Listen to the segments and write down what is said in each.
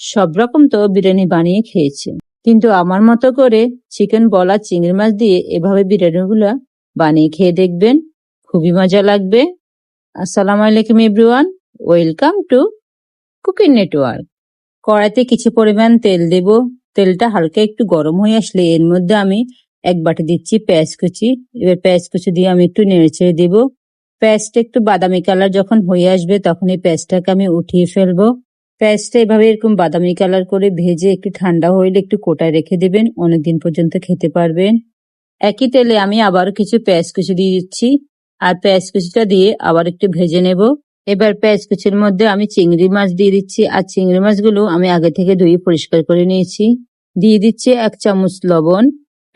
সব রকম তো বিরিয়ানি বানিয়ে খেয়েছি, কিন্তু আমার মতো করে চিকেন বল আর চিংড়ি মাছ দিয়ে এভাবে বিরিয়ানিগুলা বানিয়ে খেয়ে দেখবেন, খুবই মজা লাগবে। আসসালামু আলাইকুম everyone, welcome to cooking network. কড়াইতে কিছু পরিমাণ তেল দেব। তেলটা হালকা একটু গরম হয়ে আসলে এর মধ্যে আমি এক বাটি দিচ্ছি পেঁয়াজ কুচি। এবার পেঁয়াজ কুচি দিয়ে আমি একটু নেড়েচেড়ে দেব। পেঁয়াজটা একটু বাদামি কালার যখন হয়ে আসবে তখন এই পেঁয়াজটাকে আমি উঠিয়ে ফেলবো। পেঁয়াজটা এভাবে এরকম বাদামি কালার করে ভেজে একটু ঠান্ডা হইলে একটু কোটায় রেখে দেবেন, অনেকদিন পর্যন্ত খেতে পারবেন। একই তেলে আমি আবারও কিছু পেঁয়াজ কুচি দিয়ে দিচ্ছি, আর পেঁয়াজ কুচিটা দিয়ে আবার একটু ভেজে নেব। এবার পেঁয়াজ কুচির মধ্যে আমি চিংড়ি মাছ দিয়ে দিচ্ছি, আর চিংড়ি মাছগুলো আমি আগে থেকে ধুয়ে পরিষ্কার করে নিয়েছি। দিয়ে দিচ্ছি 1 চামচ লবণ।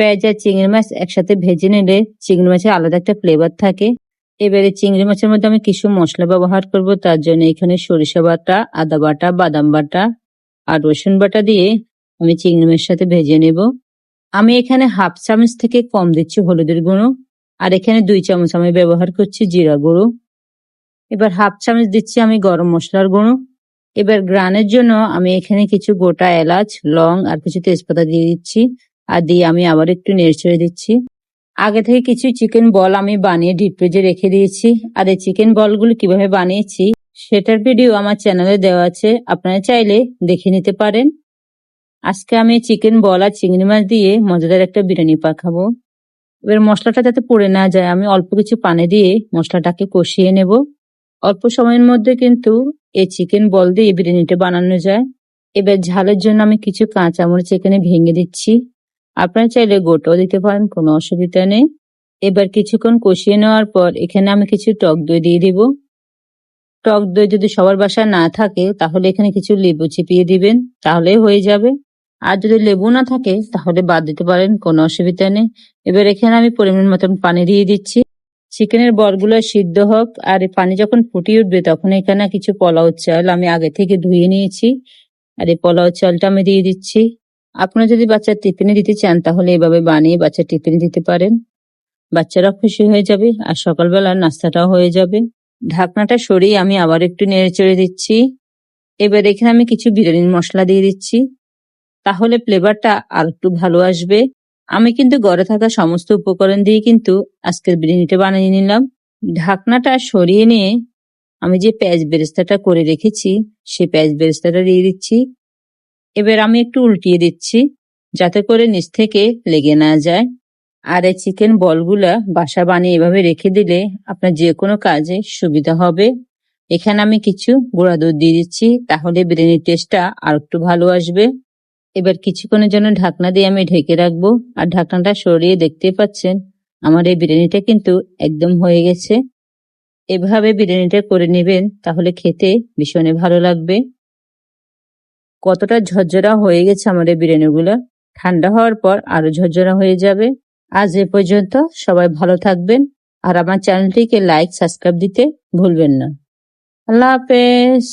পেঁয়াজ আর চিংড়ি মাছ একসাথে ভেজে নিলে চিংড়ি মাছের আলাদা একটা ফ্লেভার থাকে। এবারে চিংড়ি মাছের মধ্যে আমি কিছু মশলা ব্যবহার করব, তার জন্য এখানে সরিষা বাটা, আদা বাটা, বাদাম বাটা আর রসুন বাটা দিয়ে আমি চিংড়ি মাছের সাথে ভেজে নেব। আমি এখানে 1/2 চামচ থেকে কম দিচ্ছি হলুদের গুঁড়ো, আর এখানে 2 চামচ আমি ব্যবহার করছি জিরা গুঁড়ো। এবার 1/2 চামচ দিচ্ছি আমি গরম মশলার গুঁড়ো। এবার গ্রানের জন্য আমি এখানে কিছু গোটা এলাচ, লং আর কিছু তেজপাতা দিয়ে দিচ্ছি, আর দিয়ে আমি আবার একটু নেড়েচেড়ে দিচ্ছি। আগে থেকে কিছু চিকেন বল আমি বানিয়ে ডিপ ফ্রিজে রেখে দিয়েছি, আর এই চিকেন বলগুলো কিভাবে বানিয়েছি সেটার ভিডিও আমার চ্যানেলে দেওয়া আছে, আপনারা চাইলে দেখে নিতে পারেন। আজকে আমি চিকেন বল আর চিংড়ি মাছ দিয়ে মজাদার একটা বিরিয়ানি পাকাবো। এবার মশলাটা যাতে পুড়ে না যায় আমি অল্প কিছু পানি দিয়ে মশলাটাকে কষিয়ে নেব। অল্প সময়ের মধ্যে কিন্তু এই চিকেন বল দিয়ে এই বিরিয়ানিটা বানানো যায়। এবার ঝালের জন্য আমি কিছু কাঁচামরিচ এখানে ভেঙে দিচ্ছি, আপনারা চাইলে গোটাও দিতে পারেন, কোনো অসুবিধা নেই। এবার কিছুক্ষণ কষিয়ে নেওয়ার পর এখানে আমি কিছু টক দই দিয়ে দিব। টক দই যদি সবার বাসায় না থাকে তাহলে এখানে কিছু লেবু চিপিয়ে দিবেন, তাহলেই হয়ে যাবে। আর যদি লেবু না থাকে তাহলে বাদ দিতে পারেন, কোনো অসুবিধা নেই। এবার এখানে আমি পরিমাণ মতন পানি দিয়ে দিচ্ছি। চিকেনের বলগুলো সিদ্ধ হোক, আর এই পানি যখন ফুটিয়ে উঠবে তখন এখানে কিছু পোলাও চাল আমি আগে থেকে ধুয়ে নিয়েছি, আর এই পোলাও চালটা আমি দিয়ে দিচ্ছি। আপনারা যদি বাচ্চার টিফিনে দিতে চান তাহলে এভাবে বানিয়ে বাচ্চার টিফিনে দিতে পারেন, বাচ্চারা খুশি হয়ে যাবে আর সকালবেলার নাস্তাটাও হয়ে যাবে। ঢাকনাটা সরিয়ে আমি আবার একটু নেড়েচেড়ে দিচ্ছি। এবার এখানে আমি কিছু বিরিয়ানির মশলা দিয়ে দিচ্ছি, তাহলে ফ্লেভারটা আর একটু ভালো আসবে। আমি কিন্তু ঘরে থাকা সমস্ত উপকরণ দিয়ে কিন্তু আজকের বিরিয়ানিটা বানিয়ে নিলাম। ঢাকনাটা সরিয়ে নিয়ে আমি যে পেঁয়াজ বেরেস্তাটা করে রেখেছি সেই পেঁয়াজ বেরেস্তাটা দিয়ে দিচ্ছি। এবার আমি একটু উল্টিয়ে দিচ্ছি যাতে করে নিচ থেকে লেগে না যায়। আর এই চিকেন বলগুলা বাসা বানিয়ে এভাবে রেখে দিলে আপনার যে কোনো কাজে সুবিধা হবে। এখানে আমি কিছু গুঁড়া দুধ দিয়ে দিচ্ছি, তাহলে বিরিয়ানির টেস্টটা আর একটু ভালো আসবে। এবার কিছুক্ষণের জন্য ঢাকনা দিয়ে আমি ঢেকে রাখবো, আর ঢাকনাটা সরিয়ে দেখতে পাচ্ছেন আমার এই বিরিয়ানিটা কিন্তু একদম হয়ে গেছে। এভাবে বিরিয়ানিটা করে নেবেন, তাহলে খেতে ভীষণই ভালো লাগবে। কতটা ঝরঝরা হয়ে গেছে আমার এই বিরিয়ানিগুলো, ঠান্ডা হওয়ার পর আরো ঝরঝরা হয়ে যাবে। আজ এ পর্যন্ত, সবাই ভালো থাকবেন, আর আমার চ্যানেলটিকে লাইক সাবস্ক্রাইব দিতে ভুলবেন না। আল্লাহ হাফেজ।